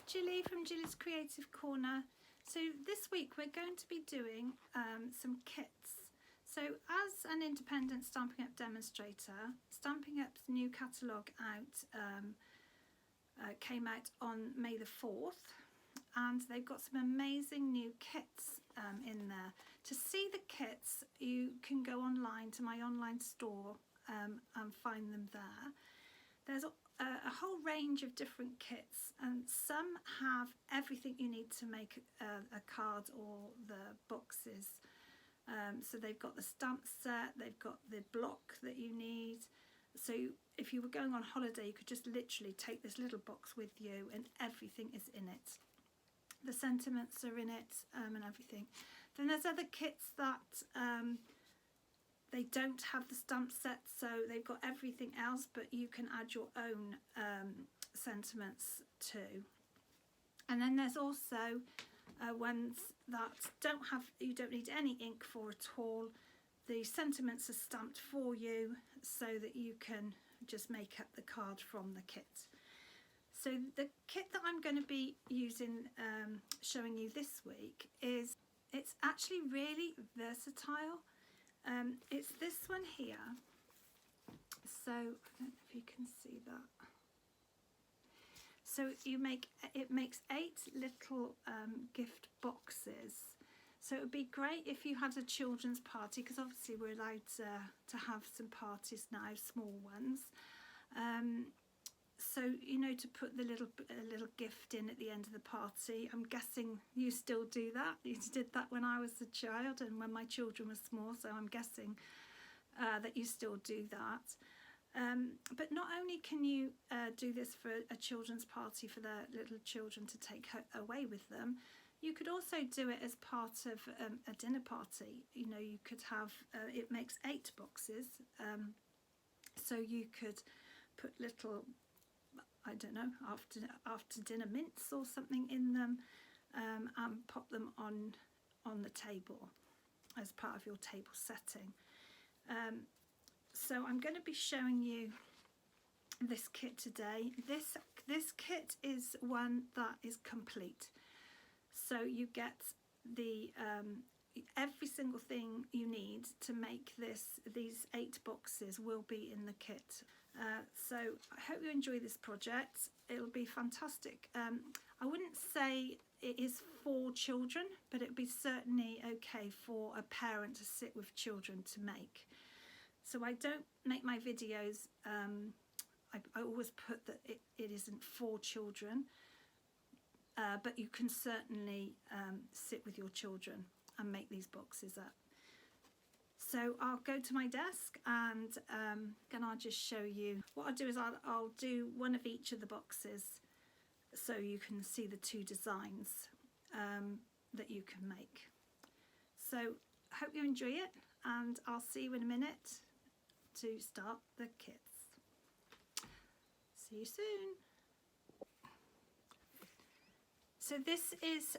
Jilly from Jilly's Creative Corner. So this week we're going to be doing some kits. So as an independent Stampin' Up demonstrator, Stampin' Up's new catalogue came out on May the 4th, and they've got some amazing new kits in there. To see the kits, you can go online to my online store and find them there. There's a whole range of different kits, and some have everything you need to make a card or the boxes. So they've got the stamp set, they've got the block that you need. So if you were going on holiday, you could just literally take this little box with you and everything is in it. The sentiments are in it and everything. Then there's other kits that they don't have the stamp set, so they've got everything else, but you can add your own sentiments too. And then there's also ones that you don't need any ink for at all. The sentiments are stamped for you so that you can just make up the card from the kit. So the kit that I'm going to be using, showing you this week, it's actually really versatile. It's this one here. So I don't know if you can see that. So it makes 8 little gift boxes. So it would be great if you had a children's party, because obviously we're allowed to have some parties now, small ones. So you know, to put the little gift in at the end of the party. I'm guessing you still do that. You did that when I was a child and when my children were small, so I'm guessing that you still do that. But not only can you do this for a children's party for their little children to take away with them, you could also do it as part of a dinner party. You know, you could have, it makes 8 boxes, so you could put little, I don't know, after dinner mints or something in them, and pop them on the table as part of your table setting. So I'm going to be showing you this kit today. This kit is one that is complete. So you get the every single thing you need to make these 8 boxes will be in the kit. So I hope you enjoy this project. It'll be fantastic. I wouldn't say it is for children, but it'd be certainly okay for a parent to sit with children to make. So I don't make my videos, I always put that it isn't for children, but you can certainly sit with your children and make these boxes up. So I'll go to my desk and I'll just show you. What I'll do is I'll do one of each of the boxes so you can see the 2 designs that you can make. So I hope you enjoy it, and I'll see you in a minute to start the kits. See you soon. So this is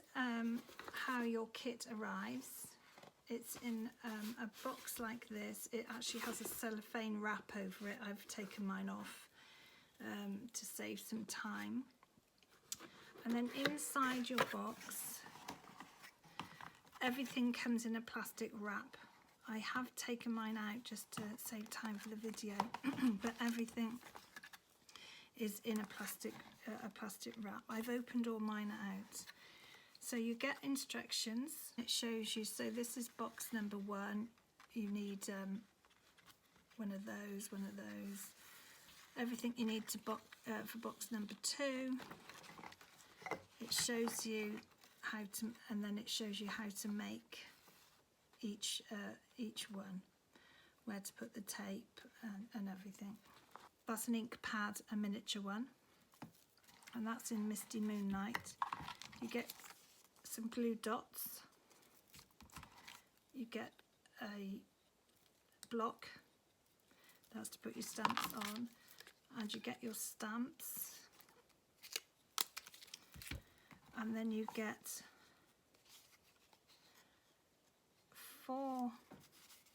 how your kit arrives. It's in a box like this. It actually has a cellophane wrap over it. I've taken mine off to save some time. And then inside your box, everything comes in a plastic wrap. I have taken mine out just to save time for the video, but everything is in a plastic wrap. I've opened all mine out. So you get instructions. It shows you, so this is box number 1. You need one of those. Everything you need to for box number 2. It shows you how to, and then it shows you how to make each one, where to put the tape and everything. That's an ink pad, a miniature one, and that's in Misty Moonlight. You get some glue dots, you get a block, that's to put your stamps on, and you get your stamps, and then you get 4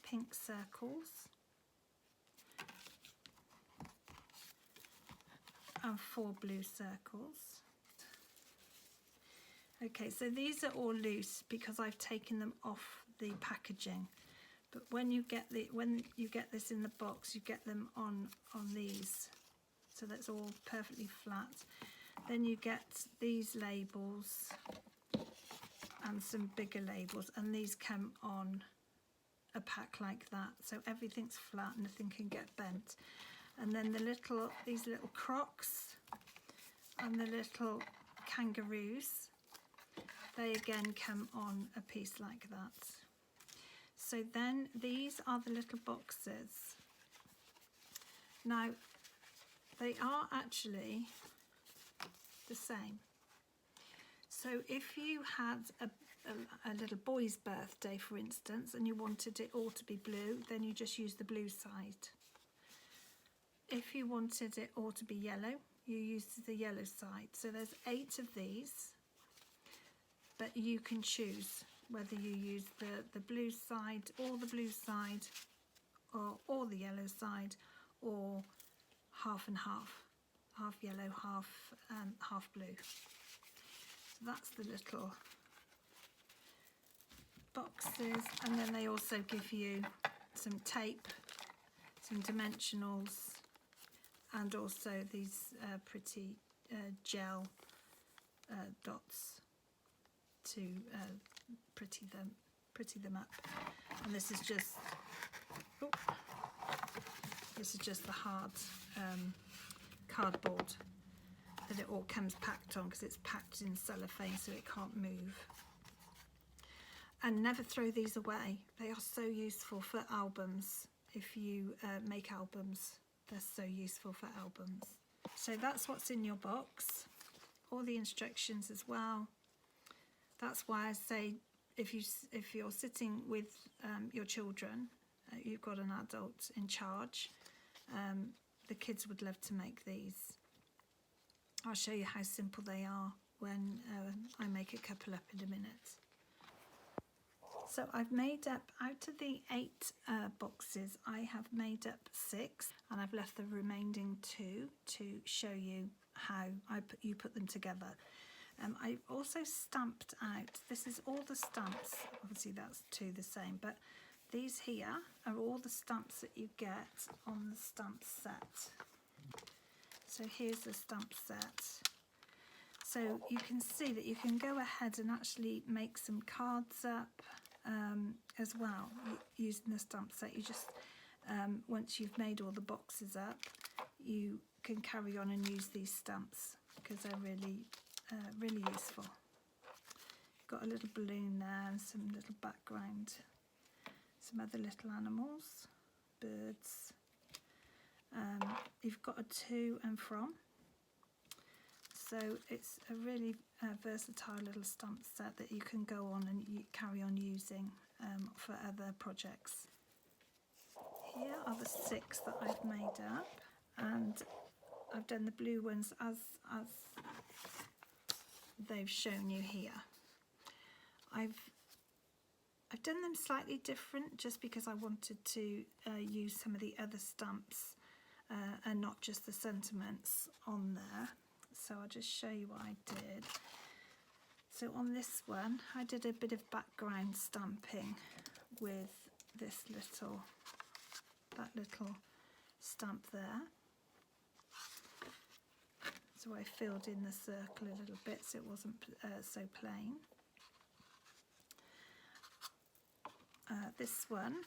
pink circles and 4 blue circles. Okay, so these are all loose because I've taken them off the packaging. But when you get this in the box, you get them on these, so that's all perfectly flat. Then you get these labels and some bigger labels, and these come on a pack like that, so everything's flat, nothing can get bent. And then these little crocs and the little kangaroos, they again come on a piece like that. So then these are the little boxes. Now they are actually the same. So if you had a little boy's birthday, for instance, and you wanted it all to be blue, then you just use the blue side. If you wanted it all to be yellow, you use the yellow side. So there's 8 of these, but you can choose whether you use the blue side or the blue side, or the yellow side, or half and half yellow, half blue. So that's the little boxes, and then they also give you some tape, some dimensionals, and also these pretty gel dots to pretty them up. And this is just the hard cardboard that it all comes packed on, because it's packed in cellophane so it can't move. And never throw these away. They are so useful for albums. If you make albums, they're so useful for albums. So that's what's in your box. All the instructions as well. That's why I say if you're sitting with your children, you've got an adult in charge, the kids would love to make these. I'll show you how simple they are when I make a couple up in a minute. So I've made up, out of the 8 boxes, I have made up 6, and I've left the remaining 2 to show you how you put them together. I've also stamped out, this is all the stamps, obviously that's 2 the same, but these here are all the stamps that you get on the stamp set. So here's the stamp set. So you can see that you can go ahead and actually make some cards up as well using the stamp set. You just, once you've made all the boxes up, you can carry on and use these stamps because they're really useful. Got a little balloon there and some little background, some other little animals, birds. You've got a to and from, so it's a really versatile little stamp set that you can go on and carry on using for other projects. Here are the 6 that I've made up, and I've done the blue ones as they've shown you here. I've done them slightly different just because I wanted to use some of the other stamps and not just the sentiments on there. So I'll just show you what I did. So on this one, I did a bit of background stamping with that little stamp there. So I filled in the circle a little bit so it wasn't so plain. This one,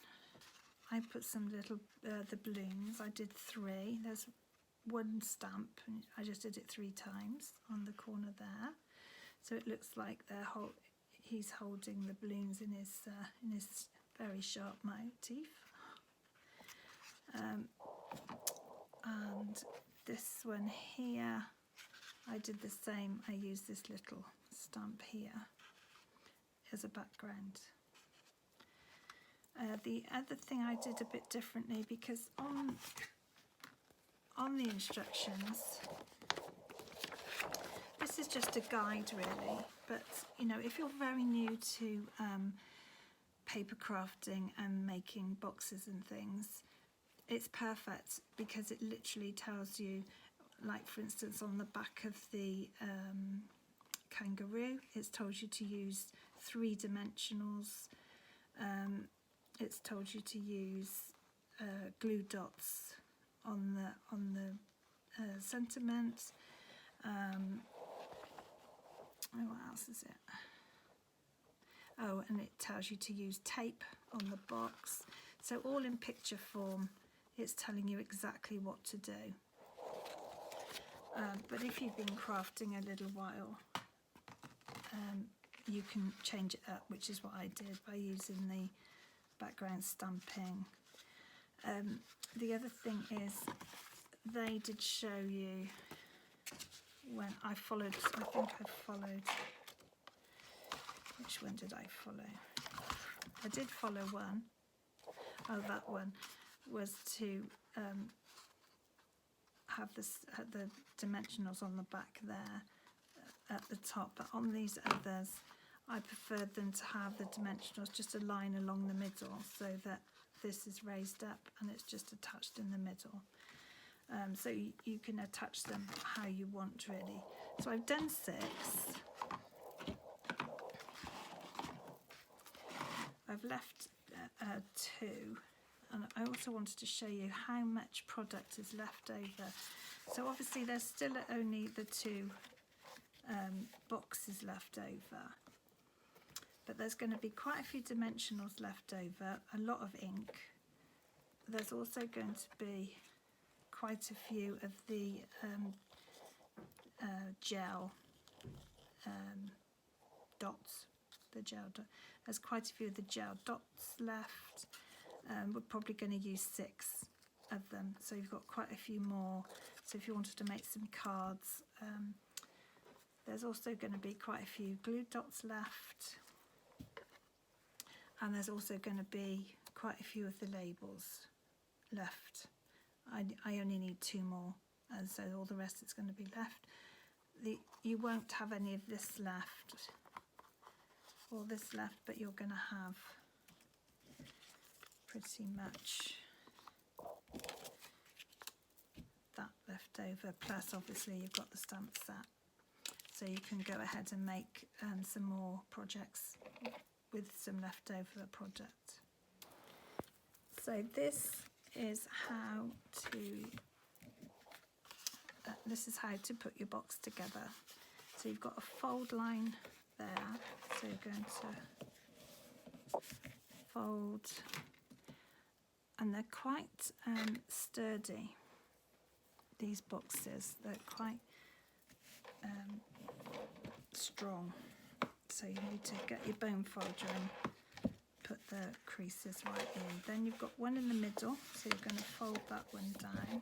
I put some little, the balloons, I did 3. There's 1 stamp, and I just did it 3 times on the corner there. So it looks like he's holding the balloons in his very sharp motif. And this one here, I did the same. I used this little stamp here as a background. The other thing I did a bit differently, because on the instructions, this is just a guide really, but you know, if you're very new to paper crafting and making boxes and things, it's perfect because it literally tells you, like for instance on the back of the kangaroo. It's told you to use 3 dimensionals. It's told you to use glue dots on the sentiment. What else is it? Oh, and it tells you to use tape on the box. So all in picture form, it's telling you exactly what to do. But if you've been crafting a little while, you can change it up, which is what I did by using the background stamping. The other thing is they did show you when I followed, I think I followed, which one did I follow? I did follow one. Oh, that one was to have the dimensionals on the back there at the top, but on these others I preferred them to have the dimensionals just a line along the middle, so that this is raised up and it's just attached in the middle. So you can attach them how you want, really. So I've done 6. I've left 2, and I also wanted to show you how much product is left over. So obviously there's still only the 2 boxes left over, but there's going to be quite a few dimensionals left over, a lot of ink. There's also going to be quite a few of the gel dots. There's quite a few of the gel dots left. We're probably going to use 6 of them, so you've got quite a few more. So if you wanted to make some cards, there's also going to be quite a few glue dots left, and there's also going to be quite a few of the labels left. I only need 2 more, and so all the rest is going to be left. You won't have any of this left or this left, but you're going to have pretty much that left over, plus obviously you've got the stamp set, so you can go ahead and make some more projects with some leftover product. So this is how to put your box together. So you've got a fold line there, so you're going to fold, and they're quite sturdy, these boxes. They're quite strong, so you need to get your bone folder and put the creases right in. Then you've got one in the middle, so you're going to fold that one down.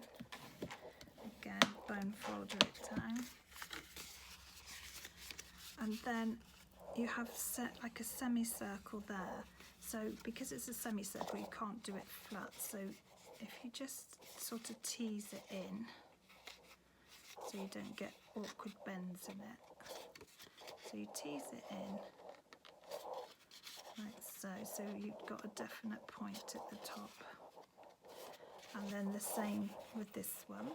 Again, bone folder it down. And then you have set like a semicircle there. So because it's a semicircle, you can't do it flat. So if you just sort of tease it in, so you don't get awkward bends in it. So you tease it in, like so. So you've got a definite point at the top. And then the same with this one.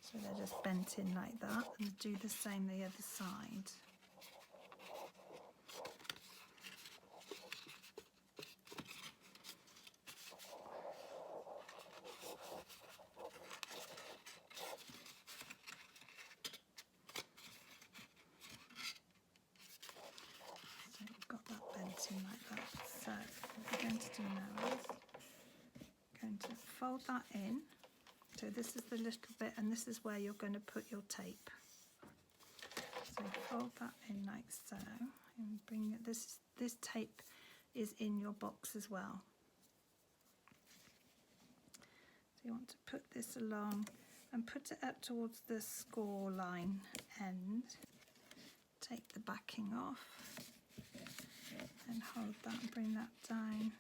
So they're just bent in like that, and do the same the other side. So you've got that bent in like that. So what we're going to do now is going to fold that in. So this is the little bit, and this is where you're going to put your tape. So fold that in like so, and bring it. This tape is in your box as well. So you want to put this along and put it up towards the score line end. Take the backing off and hold that and bring that down.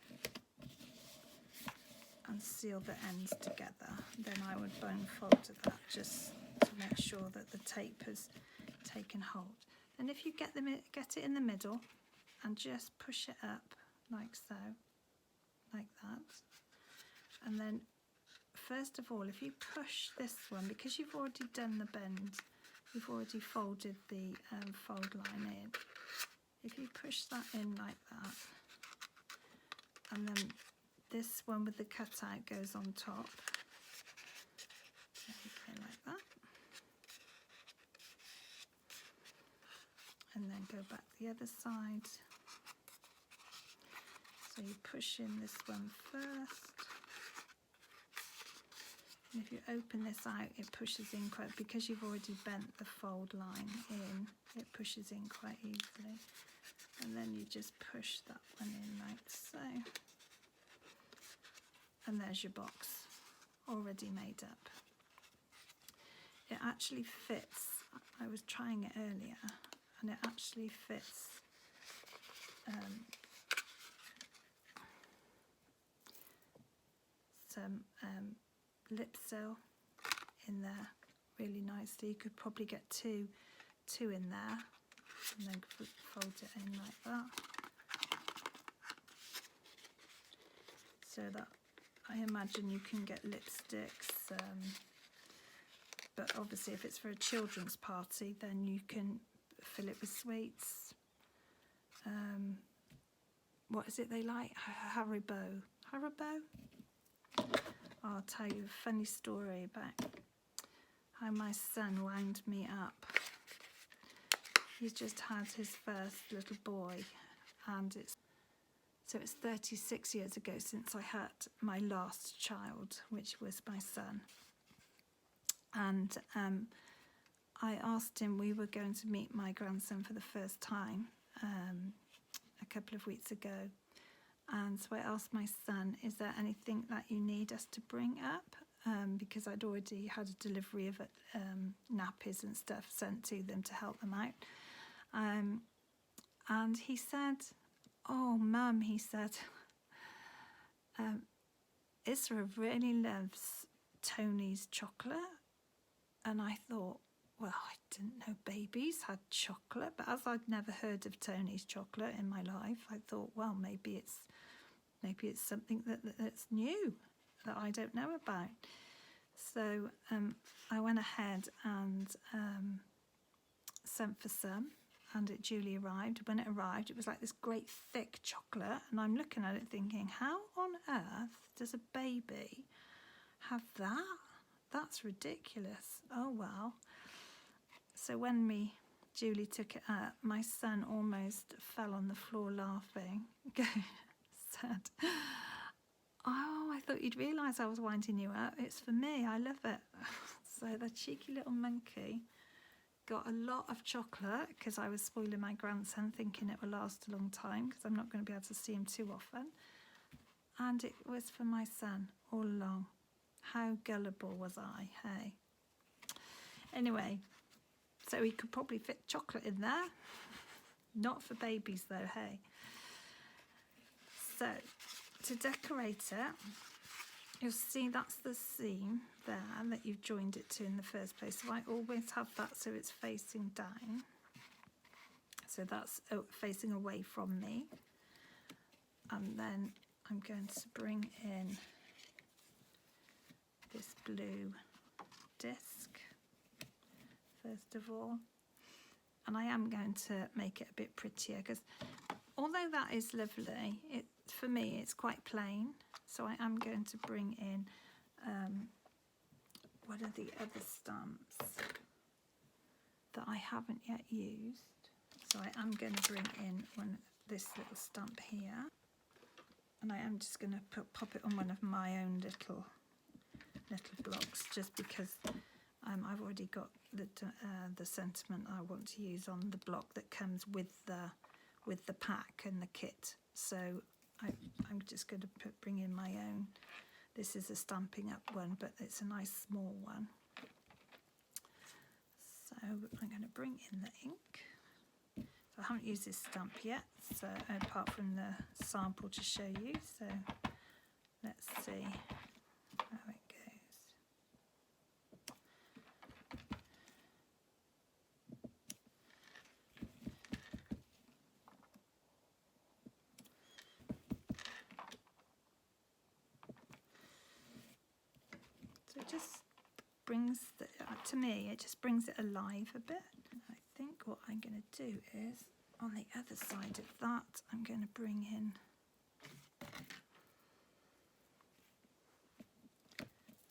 And seal the ends together. Then I would bone fold to that just to make sure that the tape has taken hold. And if you get it in the middle and just push it up like so, like that, and then first of all, if you push this one, because you've already done the bend, you've already folded the fold line in, if you push that in like that, and then this one with the cutout goes on top, okay, like that, and then go back the other side. So you push in this one first, and if you open this out, it pushes in quite, because you've already bent the fold line in, it pushes in quite easily. And then you just push that one in like so. And there's your box, already made up. It actually fits, I was trying it earlier, and it actually fits some lip seal in there really nicely. You could probably get two in there, and then fold it in like that, so that I imagine you can get lipsticks, but obviously if it's for a children's party, then you can fill it with sweets. What is it they like? Haribo. I'll tell you a funny story about how my son wound me up. He's just had his first little boy, and it's 36 years ago since I had my last child, which was my son. And I asked him, we were going to meet my grandson for the first time a couple of weeks ago, and so I asked my son, is there anything that you need us to bring up? Because I'd already had a delivery of nappies and stuff sent to them to help them out. And he said, oh Mum, he said, Isra really loves Tony's chocolate. And I thought, well, I didn't know babies had chocolate, but as I'd never heard of Tony's chocolate in my life, I thought, well, maybe it's something that's new that I don't know about. So I went ahead and sent for some, and it duly arrived. When it arrived, it was like this great thick chocolate, and I'm looking at it thinking, how on earth does a baby have that? That's ridiculous. Oh well. So when Julie took it up, my son almost fell on the floor laughing. Said, oh, I thought you'd realise I was winding you up. It's for me, I love it. So the cheeky little monkey got a lot of chocolate, because I was spoiling my grandson, thinking it will last a long time, because I'm not going to be able to see him too often. And it was for my son all along. How gullible was I, hey? Anyway, so he could probably fit chocolate in there. Not for babies though, hey? So, to decorate it, you'll see that's the seam there that you've joined it to in the first place. So I always have that so it's facing down. So that's facing away from me. And then I'm going to bring in this blue disc first of all, and I am going to make it a bit prettier, because although that is lovely, for me it's quite plain, so I am going to bring in one of the other stamps that I haven't yet used. So I am going to bring in this little stamp here, and I am just going to pop it on one of my own little blocks, just because I've already got the sentiment I want to use on the block that comes with the pack and the kit. So I'm just going to bring in my own. This is a Stampin' Up one, but it's a nice small one. So I'm going to bring in the ink. So I haven't used this stamp yet, so apart from the sample to show you. So let's see how it goes. So it just brings, to me, it just brings it alive a bit. I think what I'm going to do is, on the other side of that, I'm going to bring in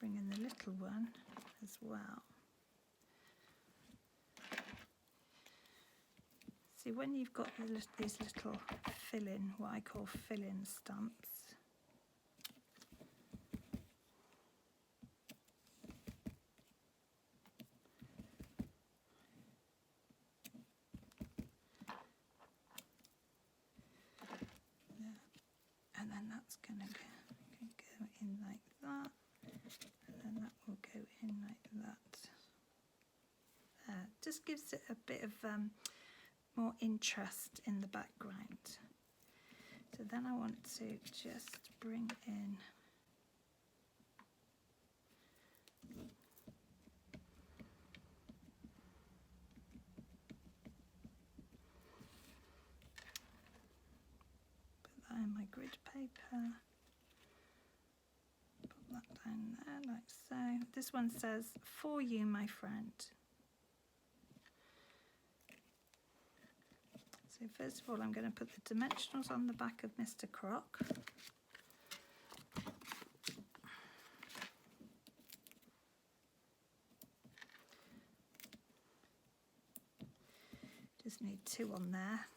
the little one as well. See, when you've got these little fill-in, what I call fill-in stamps, and then that's going to go in like that, and then that will go in like that. Just gives it a bit of more interest in the background. So then I want to just bring in put that in my grid paper, put that down there like so. This one says, "For you, my friend." So first of all, I'm going to put the dimensionals on the back of Mr. Croc. Just need 2 on there.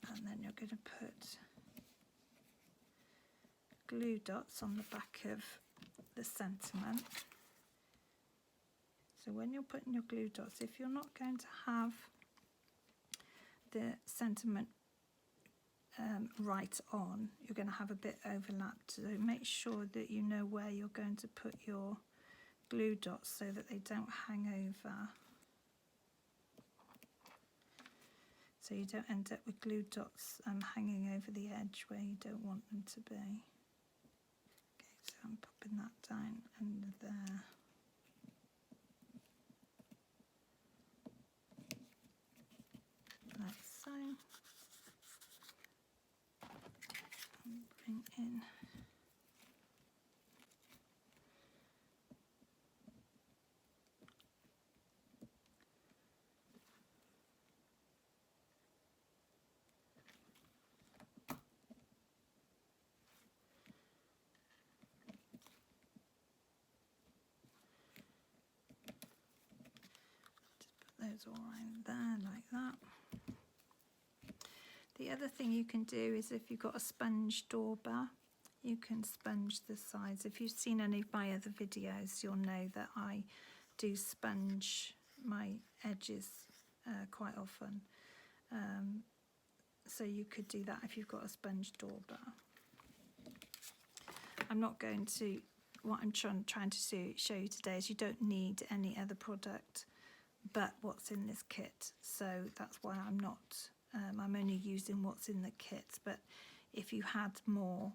And then you're going to put glue dots on the back of the sentiment. So when you're putting your glue dots, if you're not going to have the sentiment right on, you're going to have a bit overlapped. So make sure that you know where you're going to put your glue dots so that they don't hang over. So you don't end up with glue dots hanging over the edge where you don't want them to be. Okay, so I'm popping that down under there. Like so. And bring in those all around there like that. The other thing you can do is, if you've got a sponge dauber, you can sponge the sides. If you've seen any of my other videos, you'll know that I do sponge my edges quite often. So you could do that if you've got a sponge dauber. I'm not going to, what I'm trying to show you today is you don't need any other product but what's in this kit. So that's why I'm not, I'm only using what's in the kit. But if you had more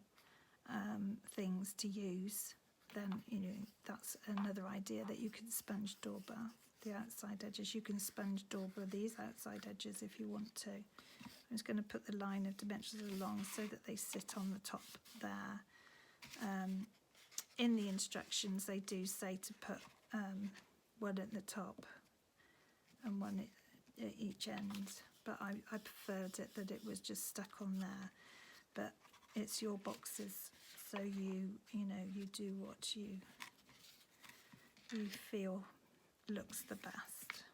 things to use, then that's another idea, that you can sponge dauber the outside edges. You can sponge dauber these outside edges if you want to. I'm just going to put the line of dimensions along so that they sit on the top there. In the instructions they do say to put one at the top and one at each end, but I preferred it that it was just stuck on there. But it's your boxes, so you do what you feel looks the best.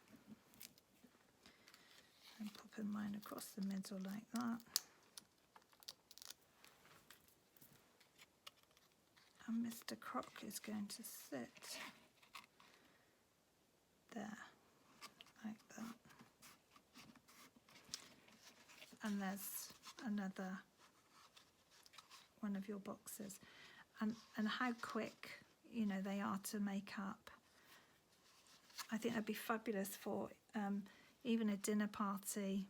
I'm popping mine across the middle like that. And Mr. Croc is going to sit there, like that. And there's another one of your boxes. And how quick, they are to make up. I think that'd be fabulous for even a dinner party.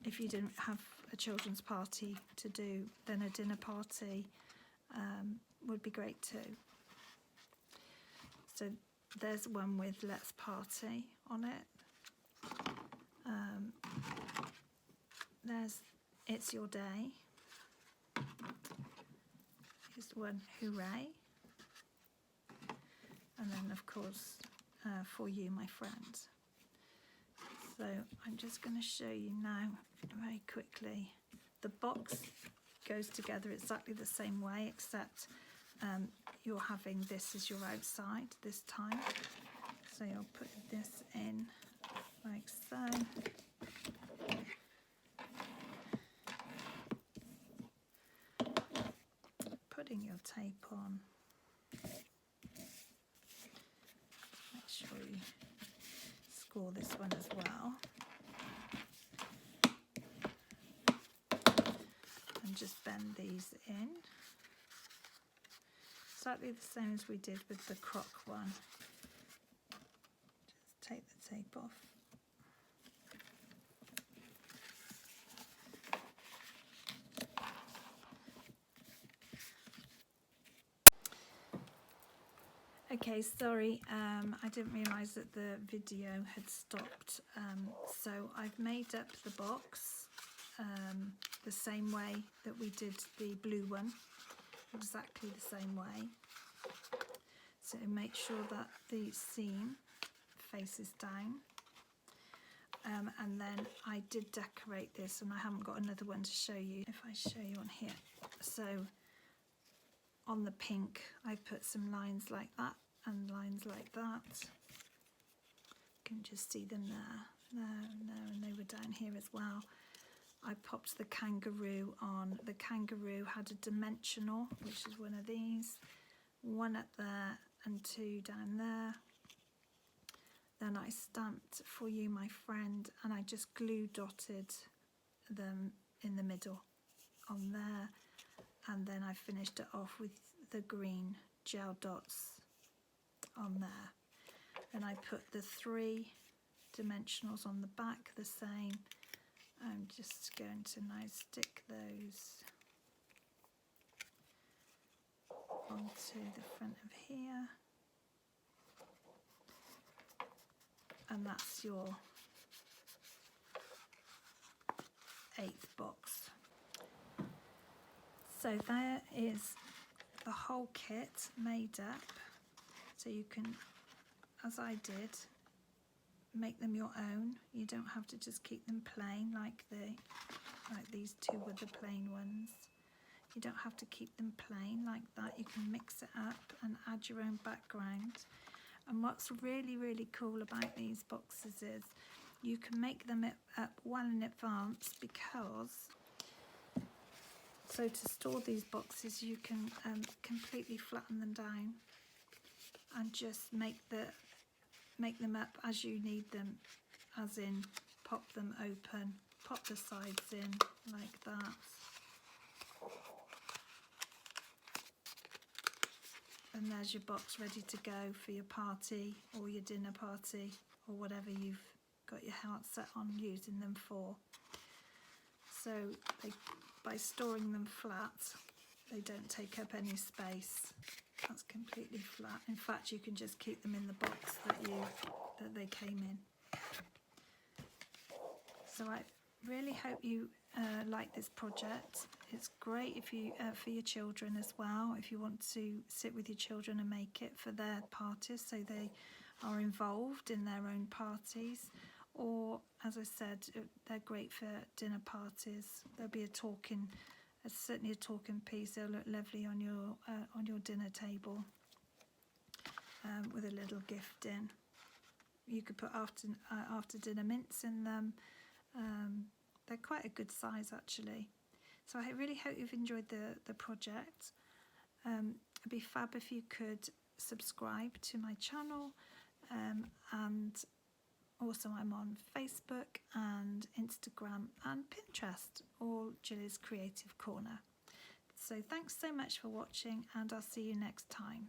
If you didn't have a children's party to do, then a dinner party would be great too. So there's one with Let's Party on it. There's It's Your Day. Here's one, Hooray. And then of course, For You, My Friend. So I'm just going to show you now very quickly. The box goes together exactly the same way, except you're having this as your outside this time. So you'll put this in like so. Putting your tape on. Make sure you score this one as well. And just bend these in. Exactly the same as we did with the croc one. Just take the tape off. Okay, sorry, I didn't realise that the video had stopped. So I've made up the box the same way that we did the blue one, exactly the same way. So make sure that the seam faces down. And then I did decorate this, and I haven't got another one to show you. If I show you on here, so on the pink I put some lines like that and lines like that. You can just see them there, and they were down here as well. I popped the kangaroo on. The kangaroo had a dimensional, which is one of these, one up there and two down there. Then I stamped For You, My Friend, and I just glue dotted them in the middle on there. And then I finished it off with the green gel dots on there. Then I put the 3 dimensionals on the back the same. I'm just going to now stick those onto the front of here. And that's your 8th box. So there is the whole kit made up. So you can, as I did, make them your own. You don't have to just keep them plain like these two were the plain ones. You don't have to keep them plain like that. You can mix it up and add your own background. And what's really, really cool about these boxes is you can make them up well in advance, because so to store these boxes you can completely flatten them down and just make them up as you need them, as in pop them open, pop the sides in like that. And there's your box ready to go for your party or your dinner party or whatever you've got your heart set on using them for. So by storing them flat, they don't take up any space. That's completely flat. In fact, you can just keep them in the box that they came in. So I really hope you like this project. It's great if you for your children as well, if you want to sit with your children and make it for their parties so they are involved in their own parties. Or, as I said, they're great for dinner parties. There'll be certainly a talking piece. They'll look lovely on your dinner table with a little gift in. You could put after dinner mints in them. They're quite a good size actually. So I really hope you've enjoyed the project. It'd be fab if you could subscribe to my channel, and also I'm on Facebook and Instagram and Pinterest, all Jilly's Creative Corner. So thanks so much for watching, and I'll see you next time.